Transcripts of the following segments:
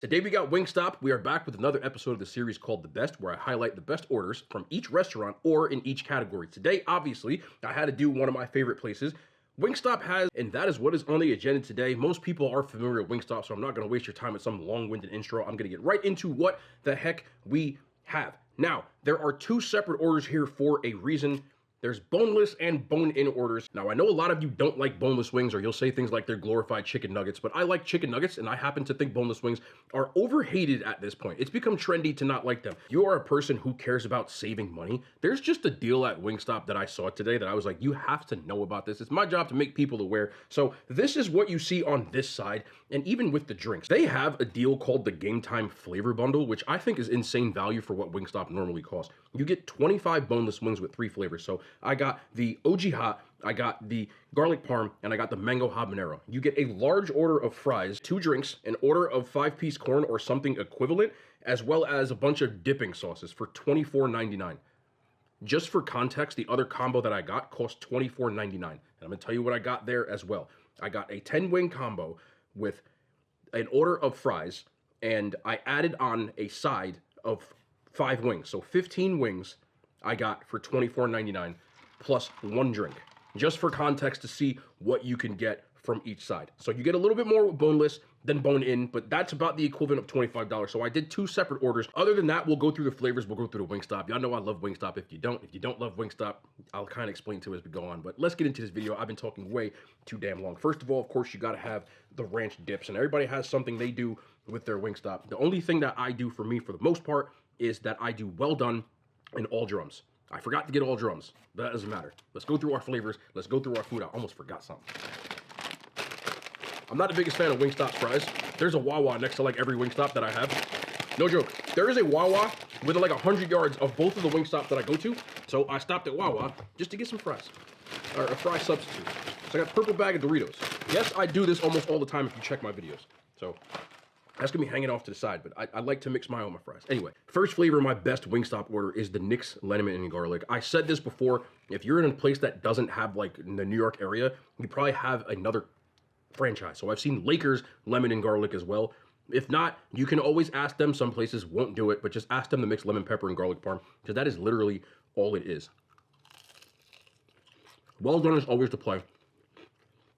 Today we got Wingstop. We are back with another episode of the series called The Best, where I highlight the best orders from each restaurant or in each category. Today, obviously, I had to do one of my favorite places. Wingstop has, and that is what is on the agenda today. Most people are familiar with Wingstop, so I'm not going to waste your time with some long-winded intro. I'm going to get right into what the heck we have. Now, there are two separate orders here for a reason. There's boneless and bone-in orders. Now, I know a lot of you don't like boneless wings, or you'll say things like they're glorified chicken nuggets, but I like chicken nuggets, and I happen to think boneless wings are overhated at this point. It's become trendy to not like them. If you are a person who cares about saving money, there's just a deal at Wingstop that I saw today that I was like, you have to know about this. It's my job to make people aware. So this is what you see on this side, and even with the drinks. They have a deal called the Game Time Flavor Bundle, which I think is insane value for what Wingstop normally costs. You get 25 boneless wings with 3 flavors. So I got the OG Hot, I got the garlic parm, and I got the mango habanero. You get a large order of fries, 2 drinks, an order of 5-piece corn or something equivalent, as well as a bunch of dipping sauces for $24.99. Just for context, the other combo that I got cost $24.99. And I'm gonna tell you what I got there as well. I got a 10-wing combo with an order of fries, and I added on a side of 5 wings. So 15 wings I got for $24.99 plus 1 drink. Just for context to see what you can get from each side. So you get a little bit more boneless than bone-in, but that's about the equivalent of $25. So I did 2 separate orders. Other than that, we'll go through the flavors, we'll go through the Wingstop. Y'all know I love Wingstop. If you don't love Wingstop, I'll kind of explain to it as we go on. But let's get into this video. I've been talking way too damn long. First of all, of course, you gotta have the ranch dips, and everybody has something they do with their Wingstop. The only thing that I do for me, for the most part, is that I do well done and all drums. I forgot to get all drums. That doesn't matter. Let's go through our flavors. Let's go through our food. I almost forgot something. I'm not the biggest fan of Wingstop fries. There's a Wawa next to like every Wingstop that I have. No joke. There is a Wawa within like 100 yards of both of the Wingstops that I go to. So I stopped at Wawa just to get some fries. Or a fry substitute. So I got a purple bag of Doritos. Yes, I do this almost all the time if you check my videos. So that's gonna be hanging off to the side, but I like to mix my own fries. Anyway, first flavor of my best Wingstop order is the Nick's Lemon and Garlic. I said this before, if you're in a place that doesn't have like in the New York area, you probably have another franchise. So I've seen Lakers Lemon and Garlic as well. If not, you can always ask them. Some places won't do it, but just ask them to mix lemon pepper and garlic parm, because that is literally all it is. Well done is always the play.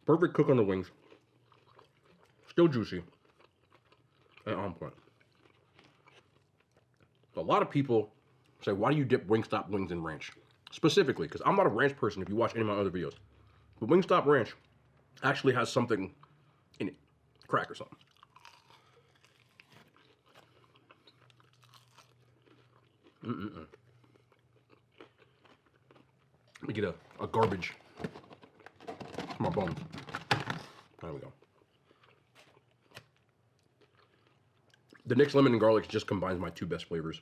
Perfect cook on the wings. Still juicy. And on point. A lot of people say, why do you dip Wingstop wings in ranch? Specifically, because I'm not a ranch person if you watch any of my other videos. But Wingstop ranch actually has something in it. Crack or something. Let me get a garbage for my bones. There we go. The Nick's Lemon and Garlic just combines my 2 best flavors,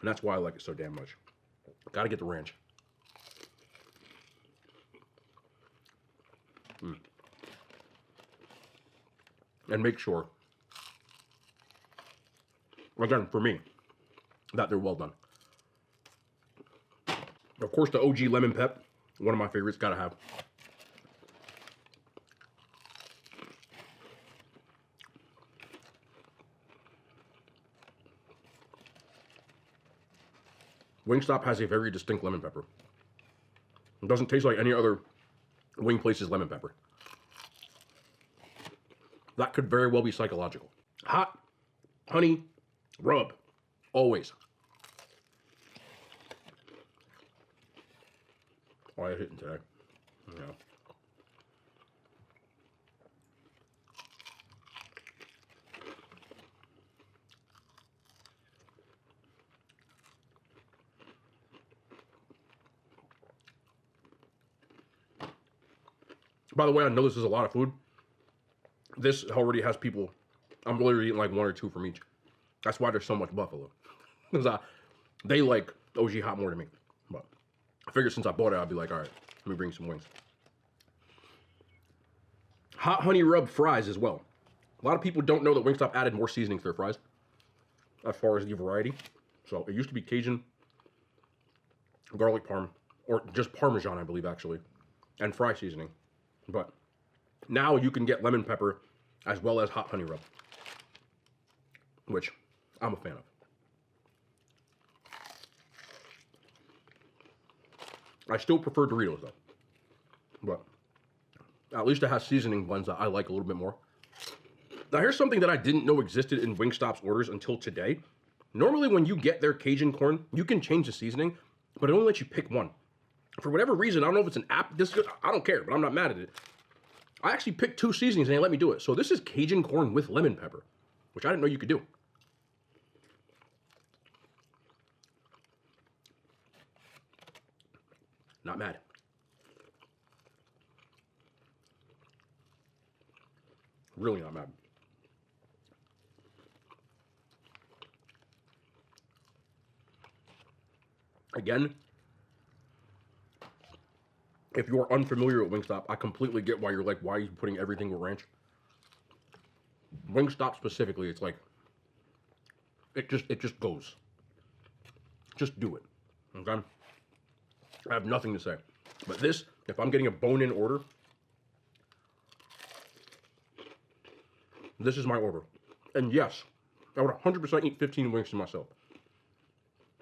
and that's why I like it so damn much. Gotta get the ranch. And make sure, again, for me, that they're well done. Of course, the OG Lemon Pep, one of my favorites, gotta have. Wingstop has a very distinct lemon pepper. It doesn't taste like any other wing place's lemon pepper. That could very well be psychological. Hot, honey, rub, always. Oh, I hit it today. Yeah. By the way, I know this is a lot of food. This already has people, I'm literally eating like 1 or 2 from each. That's why there's so much buffalo. Because they like OG Hot more than me. But I figured since I bought it, I'd be like, all right, let me bring some wings. Hot honey rub fries as well. A lot of people don't know that Wingstop added more seasoning to their fries as far as the variety. So it used to be Cajun, garlic parm, or just Parmesan, I believe, actually, and fry seasoning. But now you can get lemon pepper as well as hot honey rub. which I'm a fan of. I still prefer Doritos though, but at least it has seasoning blends that I like a little bit more. Now here's something that I didn't know existed in Wingstop's orders until today. Normally when you get their Cajun corn, you can change the seasoning, but it only lets you pick one. For whatever reason, I don't know if it's an app, I don't care, but I'm not mad at it. I actually picked 2 seasonings and they let me do it. So this is Cajun corn with lemon pepper, which I didn't know you could do. Not mad. Really not mad. Again, if you're unfamiliar with Wingstop, I completely get why you're like, why are you putting everything with ranch? Wingstop specifically, it's like, it just goes. Just do it, okay? I have nothing to say. But this, if I'm getting a bone-in order, this is my order. And yes, I would 100% eat 15 wings to myself.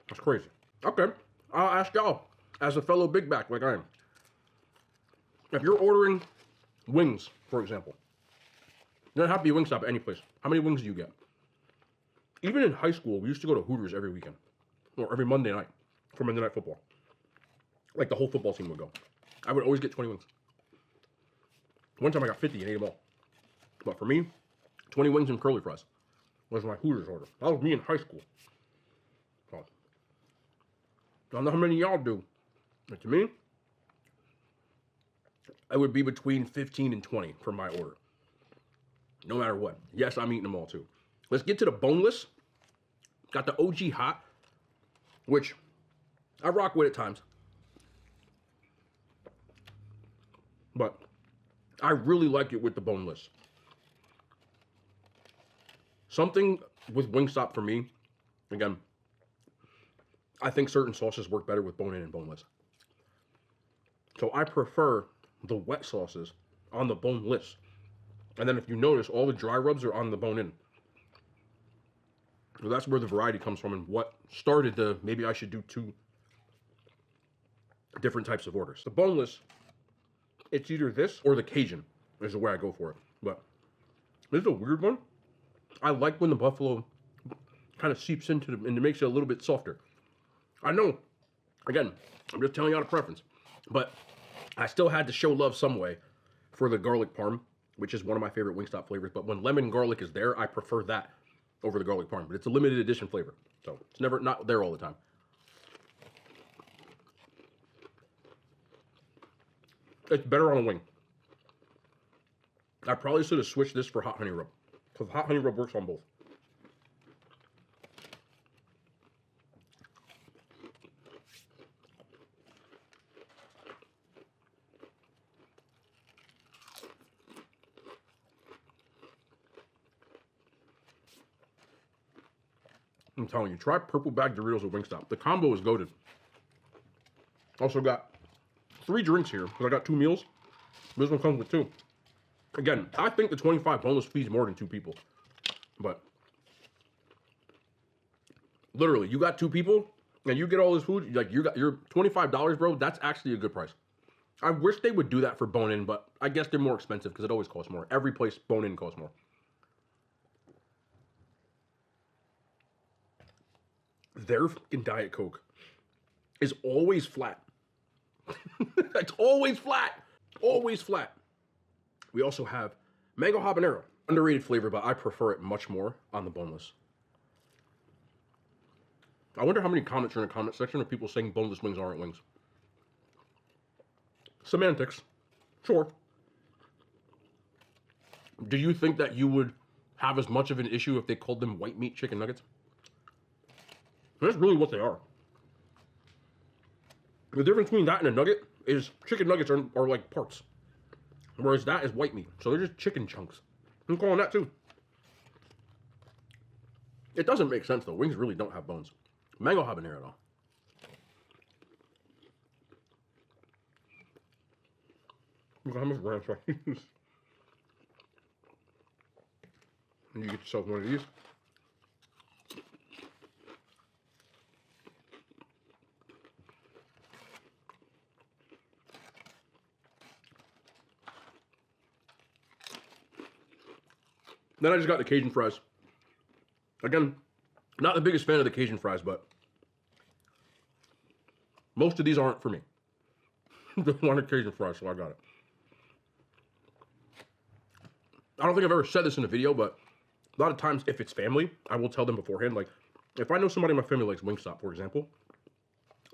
That's crazy. Okay, I'll ask y'all, as a fellow big back like I am, if you're ordering wings, for example, it doesn't have to be Wingstop at any place. How many wings do you get? Even in high school, we used to go to Hooters every weekend, or every Monday night for Monday Night Football. Like the whole football team would go. I would always get 20 wings. One time I got 50 and ate them all. But for me, 20 wings and curly fries was my Hooters order. That was me in high school. So, I don't know how many y'all do. But to me, it would be between 15 and 20 for my order. No matter what. Yes, I'm eating them all too. Let's get to the boneless. Got the OG hot, which I rock with at times. But I really like it with the boneless. Something with Wingstop for me, again, I think certain sauces work better with bone-in and boneless. So I prefer the wet sauces on the boneless. And then if you notice, all the dry rubs are on the bone-in. So that's where the variety comes from and what started the, maybe I should do 2 different types of orders. The boneless, it's either this or the Cajun is the way I go for it. But this is a weird one. I like when the buffalo kind of seeps into the, and it makes it a little bit softer. I know, again, I'm just telling you out of preference, but I still had to show love some way for the garlic parm, which is one of my favorite Wingstop flavors. But when lemon garlic is there, I prefer that over the garlic parm. But it's a limited edition flavor, so it's never not there all the time. It's better on a wing. I probably should have switched this for hot honey rub, because hot honey rub works on both. I'm telling you, try purple bag Doritos with Wingstop. The combo is goated. Also got 3 drinks here, because I got 2 meals. This one comes with 2. Again, I think the 25 boneless feeds more than 2 people. But literally, you got 2 people, and you get all this food, like you got your $25, bro, that's actually a good price. I wish they would do that for bone-in, but I guess they're more expensive because it always costs more. Every place bone-in costs more. Their fucking Diet Coke is always flat. It's always flat. Always flat. We also have mango habanero. Underrated flavor, but I prefer it much more on the boneless. I wonder how many comments are in the comment section of people saying boneless wings aren't wings. Semantics. Sure. Do you think that you would have as much of an issue if they called them white meat chicken nuggets? That's really what they are. The difference between that and a nugget is chicken nuggets are like parts, whereas that is white meat. So they're just chicken chunks. I'm calling that too. It doesn't make sense though. Wings really don't have bones. Mango habanero though. Look how much ranch I use. And you get yourself one of these. Then I just got the Cajun fries. Again, not the biggest fan of the Cajun fries, but most of these aren't for me. Just wanted Cajun fries, so I got it. I don't think I've ever said this in a video, but a lot of times if it's family, I will tell them beforehand. Like, if I know somebody in my family likes Wingstop, for example,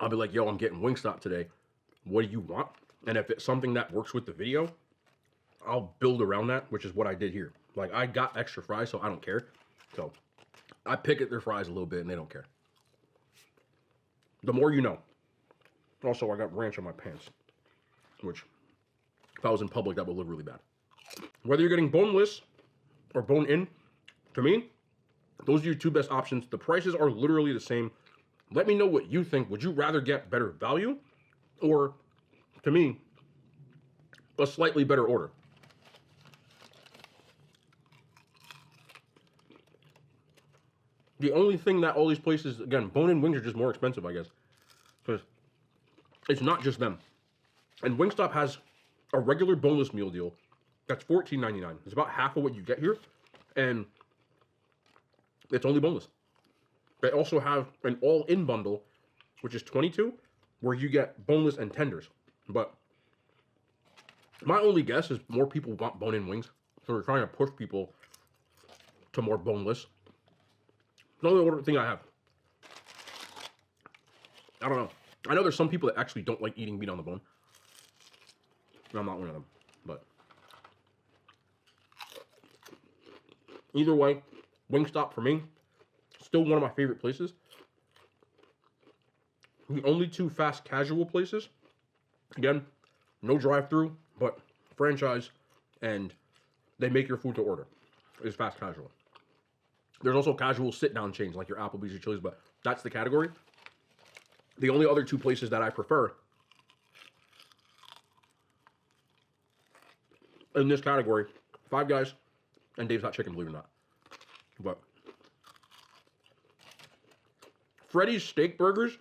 I'll be like, yo, I'm getting Wingstop today. What do you want? And if it's something that works with the video, I'll build around that, which is what I did here. Like, I got extra fries, so I don't care. So, I pick at their fries a little bit, and they don't care. The more you know. Also, I got ranch on my pants, which, if I was in public, that would look really bad. Whether you're getting boneless or bone-in, to me, those are your two best options. The prices are literally the same. Let me know what you think. Would you rather get better value or, to me, a slightly better order? The only thing that all these places, again, bone-in wings are just more expensive, I guess. Because it's not just them. And Wingstop has a regular boneless meal deal that's $14.99. It's about half of what you get here. And it's only boneless. They also have an all-in bundle, which is $22, where you get boneless and tenders. But my only guess is more people want bone-in wings. So we're trying to push people to more boneless. It's the only thing I have. I don't know. I know there's some people that actually don't like eating meat on the bone. I'm not one of them, but either way, Wingstop for me, still one of my favorite places. The only two fast casual places, again, no drive-through, but franchise, and they make your food to order, is fast casual. There's also casual sit-down chains like your Applebee's or Chili's, but that's the category. The only other two places that I prefer in this category, Five Guys and Dave's Hot Chicken, believe it or not. But Freddy's Steak Burgers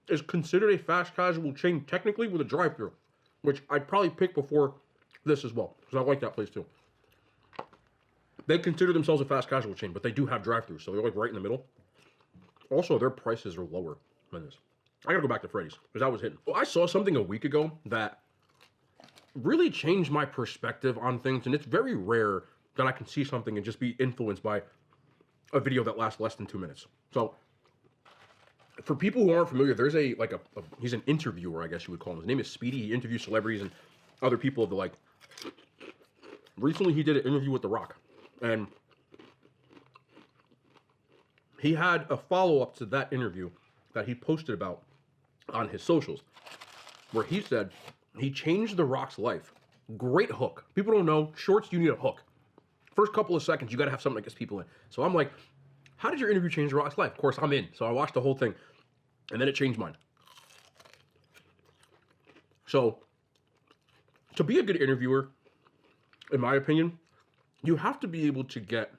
is considered a fast casual chain technically with a drive-thru, which I'd probably pick before this as well, because I like that place too. They consider themselves a fast casual chain, but they do have drive-thrus, so they're like right in the middle. Also, their prices are lower than this. I gotta go back to Freddy's, because I was hitting. Well, I saw something a week ago that really changed my perspective on things, and it's very rare that I can see something and just be influenced by a video that lasts less than 2 minutes. So, for people who aren't familiar, there's he's an interviewer, I guess you would call him. His name is Speedy. He interviews celebrities and other people of the like. Recently, he did an interview with The Rock. And he had a follow-up to that interview that he posted about on his socials, where he said he changed The Rock's life. Great hook. People don't know, shorts, you need a hook. First couple of seconds, you got to have something that gets people in. So I'm like, how did your interview change The Rock's life? Of course, I'm in. So I watched the whole thing, and then it changed mine. So, to be a good interviewer, in my opinion, you have to be able to get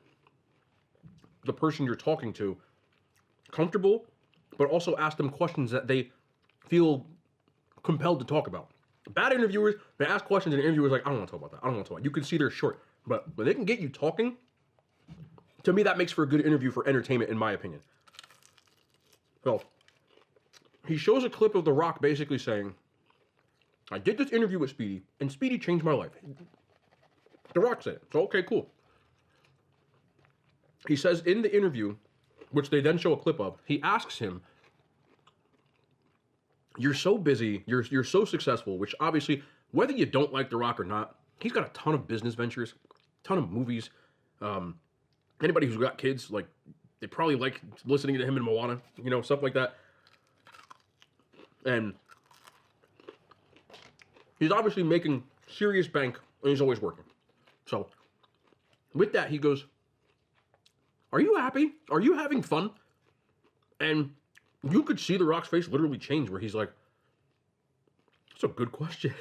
the person you're talking to comfortable, but also ask them questions that they feel compelled to talk about. Bad interviewers, they ask questions and the interviewer's like, I don't want to talk about that. I don't want to talk about it. You can see they're short. But when they can get you talking, to me, that makes for a good interview for entertainment, in my opinion. So, he shows a clip of The Rock basically saying, I did this interview with Speedy, and Speedy changed my life. The Rock said it. So, okay, cool. He says in the interview, which they then show a clip of, he asks him, you're so busy, you're so successful, which obviously, whether you don't like The Rock or not, he's got a ton of business ventures, a ton of movies. Anybody who's got kids, like, they probably like listening to him in Moana, you know, stuff like that. And he's obviously making serious bank, and he's always working. So, with that, he goes, are you happy? Are you having fun? And you could see The Rock's face literally change, where he's like, that's a good question.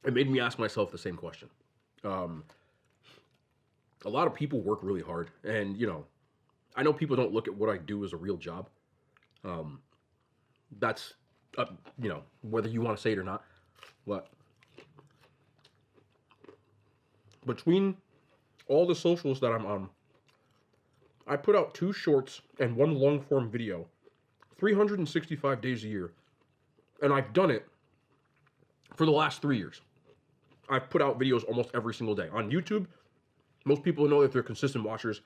It made me ask myself the same question. A lot of people work really hard, and, you know, I know people don't look at what I do as a real job. That's, you know, whether you want to say it or not. But between all the socials that I'm on, I put out 2 shorts and 1 long form video 365 days a year. And I've done it for the last 3 years. I've put out videos almost every single day. On YouTube, most people know that they're consistent watchers.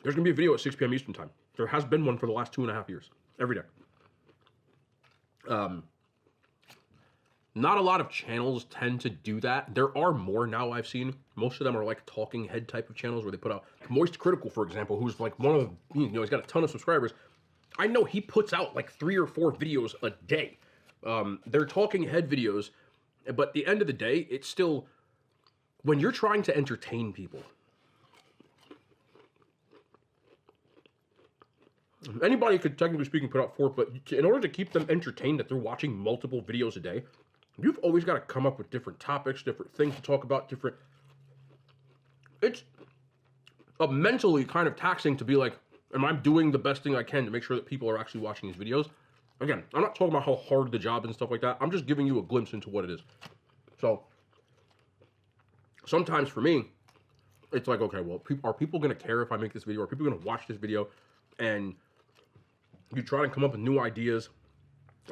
There's going to be a video at 6 p.m. Eastern time. There has been one for the last 2.5 years. Every day. Not a lot of channels tend to do that. There are more now I've seen. Most of them are like talking head type of channels where they put out Moist Critical, for example, who's like one of the, he's got a ton of subscribers. I know he puts out like 3 or 4 videos a day. They're talking head videos, but at the end of the day, it's still, when you're trying to entertain people, anybody could, technically speaking, put out 4, but in order to keep them entertained, that they're watching multiple videos a day, you've always got to come up with different topics, different things to talk about, different... It's mentally kind of taxing to be like, am I doing the best thing I can to make sure that people are actually watching these videos? Again, I'm not talking about how hard the job and stuff like that. I'm just giving you a glimpse into what it is. So, sometimes for me, it's like, okay, well, are people going to care if I make this video? Are people going to watch this video? And you try to come up with new ideas,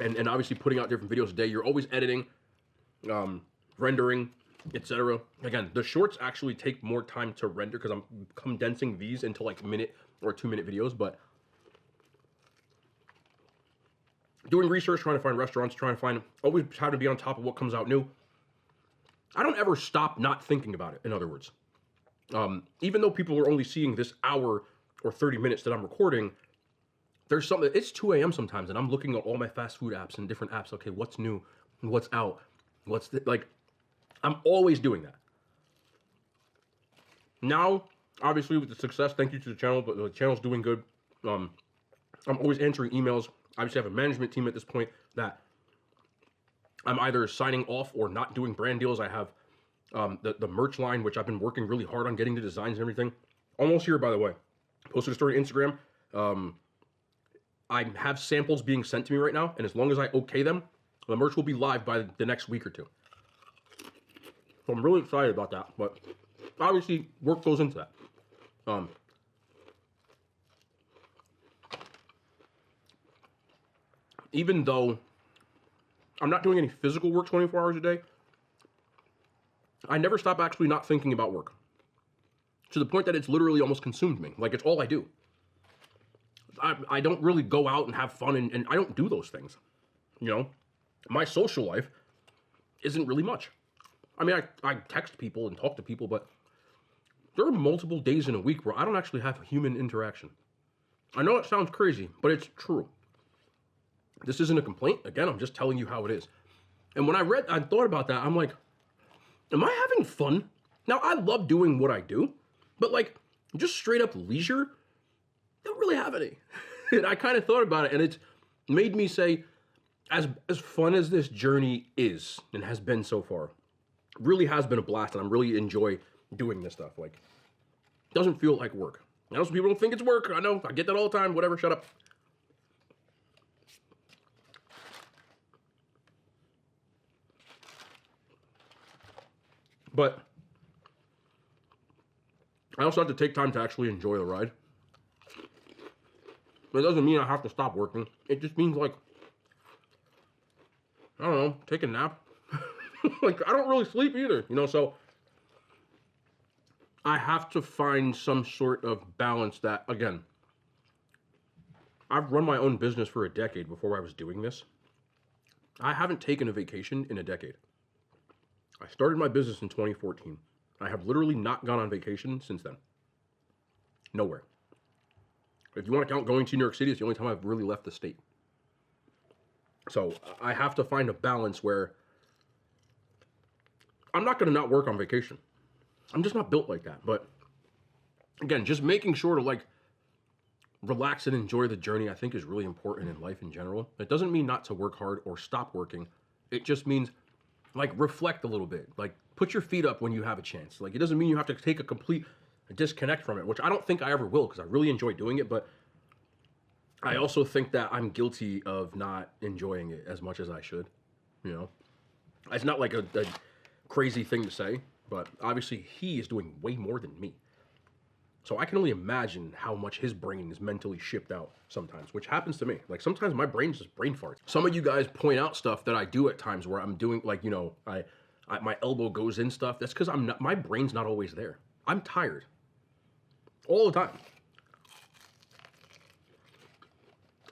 and obviously putting out different videos a day. You're always editing, rendering, etc. Again, the shorts actually take more time to render because I'm condensing these into like 1 or 2 minute videos, but doing research, trying to find restaurants, always try to be on top of what comes out new. I don't ever stop not thinking about it, in other words. Even though people are only seeing this hour or 30 minutes that I'm recording, there's something, it's 2 a.m. sometimes, and I'm looking at all my fast food apps and different apps. Okay, what's new? What's out? I'm always doing that. Now, obviously, with the success, thank you to the channel, but the channel's doing good. I'm always answering emails. I just have a management team at this point that I'm either signing off or not doing brand deals. I have the merch line, which I've been working really hard on getting the designs and everything. Almost here, by the way. Posted a story on Instagram. I have samples being sent to me right now, and as long as I okay them, the merch will be live by the next week or 2. So I'm really excited about that, but obviously work goes into that. Even though I'm not doing any physical work 24 hours a day, I never stop actually not thinking about work. To the point that it's literally almost consumed me. Like, it's all I do. I don't really go out and have fun, and I don't do those things. You know? My social life isn't really much. I mean, I text people and talk to people, but there are multiple days in a week where I don't actually have human interaction. I know it sounds crazy, but it's true. This isn't a complaint. Again, I'm just telling you how it is. And when I thought about that, I'm like, am I having fun? Now, I love doing what I do, but like, just straight up leisure, I don't really have any. And I kind of thought about it, and it's made me say, as fun as this journey is and has been so far, really has been a blast, and I really enjoy doing this stuff. Like, it doesn't feel like work. I know some people don't think it's work. I know, I get that all the time. Whatever, shut up. But I also have to take time to actually enjoy the ride. It doesn't mean I have to stop working. It just means, like, I don't know, take a nap. Like, I don't really sleep either, you know, so I have to find some sort of balance that, again, I've run my own business for a decade before I was doing this. I haven't taken a vacation in a decade. I started my business in 2014. I have literally not gone on vacation since then. Nowhere. If you want to count going to New York City, it's the only time I've really left the state. So I have to find a balance where I'm not going to not work on vacation. I'm just not built like that. But again, just making sure to like relax and enjoy the journey, I think, is really important in life in general. It doesn't mean not to work hard or stop working. It just means like reflect a little bit. Like put your feet up when you have a chance. Like it doesn't mean you have to take a complete disconnect from it, which I don't think I ever will because I really enjoy doing it. But I also think that I'm guilty of not enjoying it as much as I should. You know, it's not like a crazy thing to say, But obviously, he is doing way more than me. So I can only imagine how much his brain is mentally shipped out sometimes, which happens to me. Like sometimes my brain just brain farts. Some of you guys point out stuff that I do at times where I'm doing like, you know, my elbow goes in stuff. That's because my brain's not always there. I'm tired all the time.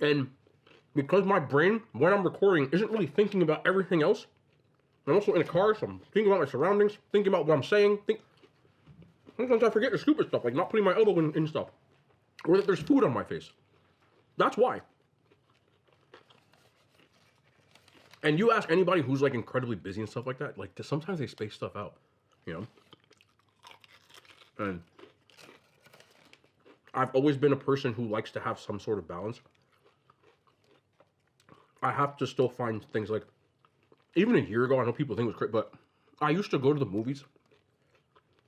And because my brain, when I'm recording, isn't really thinking about everything else, I'm also in a car, so I'm thinking about my surroundings, thinking about what I'm saying. Sometimes I forget the stupid stuff, like not putting my elbow in stuff, or that there's food on my face. That's why. And you ask anybody who's like incredibly busy and stuff like that, like sometimes they space stuff out, you know? And I've always been a person who likes to have some sort of balance. I have to still find things like, even a year ago, I know people think it was crazy, but I used to go to the movies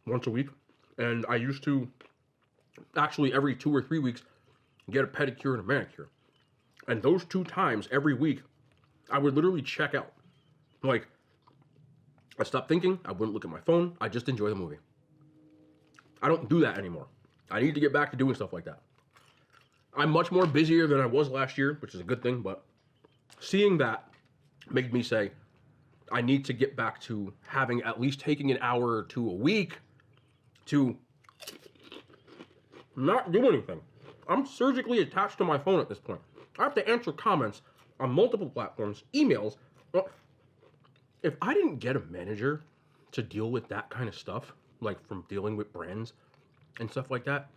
once a week, and I used to actually every 2 or 3 weeks get a pedicure and a manicure. And those 2 times every week, I would literally check out. Like, I stopped thinking, I wouldn't look at my phone, I just enjoy the movie. I don't do that anymore. I need to get back to doing stuff like that. I'm much more busier than I was last year, which is a good thing, but seeing that made me say, I need to get back to having at least taking an hour or 2 a week to not do anything. I'm surgically attached to my phone at this point. I have to answer comments on multiple platforms, emails. If I didn't get a manager to deal with that kind of stuff, like from dealing with brands and stuff like that,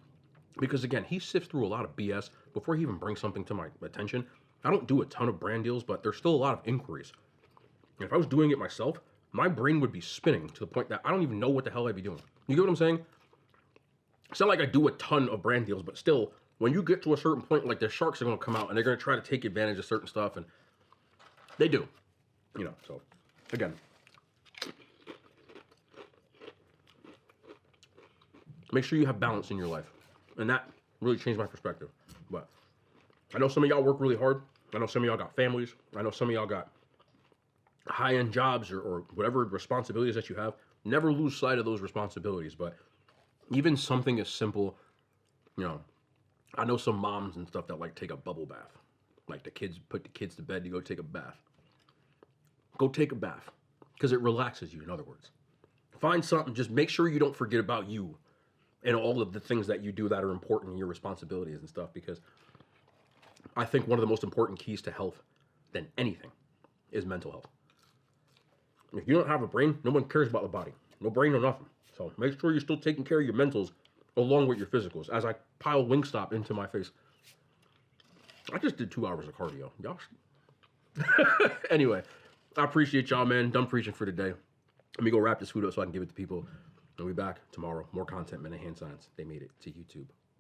because again, he sifts through a lot of BS before he even brings something to my attention. I don't do a ton of brand deals, but there's still a lot of inquiries. And if I was doing it myself, my brain would be spinning to the point that I don't even know what the hell I'd be doing. You get what I'm saying? It's not like I do a ton of brand deals, but still, when you get to a certain point, like the sharks are going to come out and they're going to try to take advantage of certain stuff, and they do. You know, so, again. Make sure you have balance in your life. And that really changed my perspective. But I know some of y'all work really hard. I know some of y'all got families. I know some of y'all got high-end jobs or whatever responsibilities that you have. Never lose sight of those responsibilities. But even something as simple, you know, I know some moms and stuff that like take a bubble bath. Like the kids, put the kids to bed to go take a bath. Go take a bath. Because it relaxes you, in other words. Find something. Just make sure you don't forget about you and all of the things that you do that are important in your responsibilities and stuff. Because I think one of the most important keys to health than anything is mental health. If you don't have a brain, no one cares about the body. No brain or nothing. So make sure you're still taking care of your mentals along with your physicals. As I pile Wingstop into my face. I just did 2 hours of cardio. Y'all. Anyway, I appreciate y'all, man. Done preaching for today. Let me go wrap this food up so I can give it to people. I'll be back tomorrow. More content, men and hand signs. They made it to YouTube.